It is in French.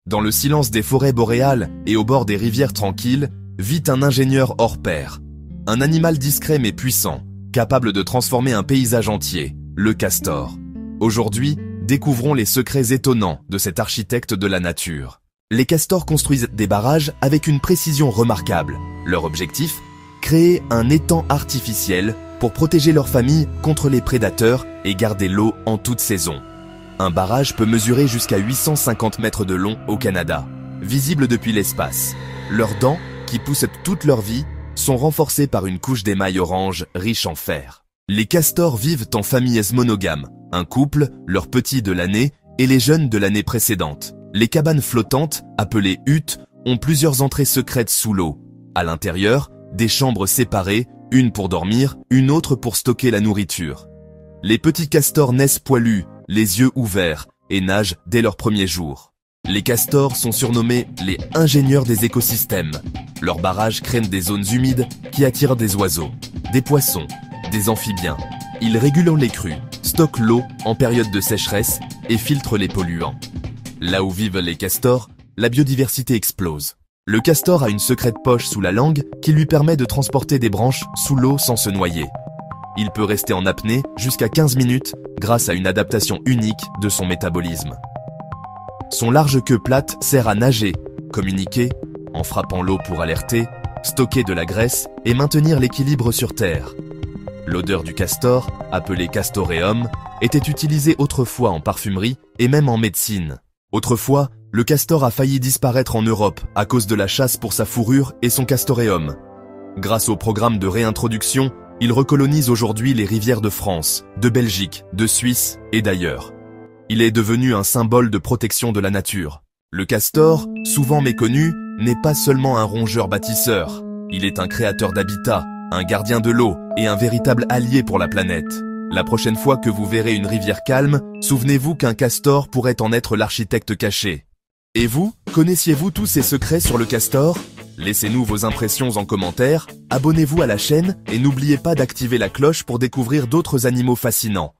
Dans le silence des forêts boréales et au bord des rivières tranquilles, vit un ingénieur hors pair. Un animal discret mais puissant, capable de transformer un paysage entier, le castor. Aujourd'hui, découvrons les secrets étonnants de cet architecte de la nature. Les castors construisent des barrages avec une précision remarquable. Leur objectif ? Créer un étang artificiel pour protéger leur famille contre les prédateurs et garder l'eau en toute saison. Un barrage peut mesurer jusqu'à 850 mètres de long au Canada, visible depuis l'espace. Leurs dents, qui poussent toute leur vie, sont renforcées par une couche d'émail orange riche en fer. Les castors vivent en familles monogames, un couple, leurs petits de l'année et les jeunes de l'année précédente. Les cabanes flottantes, appelées huttes, ont plusieurs entrées secrètes sous l'eau. À l'intérieur, des chambres séparées, une pour dormir, une autre pour stocker la nourriture. Les petits castors naissent poilus, les yeux ouverts, et nagent dès leur premier jour. Les castors sont surnommés les ingénieurs des écosystèmes. Leurs barrages créent des zones humides qui attirent des oiseaux, des poissons, des amphibiens. Ils régulent les crues, stockent l'eau en période de sécheresse et filtrent les polluants. Là où vivent les castors, la biodiversité explose. Le castor a une secrète poche sous la langue qui lui permet de transporter des branches sous l'eau sans se noyer. Il peut rester en apnée jusqu'à 15 minutes grâce à une adaptation unique de son métabolisme. Son large queue plate sert à nager, communiquer, en frappant l'eau pour alerter, stocker de la graisse et maintenir l'équilibre sur Terre. L'odeur du castor, appelée castoreum, était utilisée autrefois en parfumerie et même en médecine. Autrefois, le castor a failli disparaître en Europe à cause de la chasse pour sa fourrure et son castoreum. Grâce au programme de réintroduction, il recolonise aujourd'hui les rivières de France, de Belgique, de Suisse et d'ailleurs. Il est devenu un symbole de protection de la nature. Le castor, souvent méconnu, n'est pas seulement un rongeur bâtisseur. Il est un créateur d'habitat, un gardien de l'eau et un véritable allié pour la planète. La prochaine fois que vous verrez une rivière calme, souvenez-vous qu'un castor pourrait en être l'architecte caché. Et vous, connaissiez-vous tous ces secrets sur le castor ? Laissez-nous vos impressions en commentaire, abonnez-vous à la chaîne et n'oubliez pas d'activer la cloche pour découvrir d'autres animaux fascinants.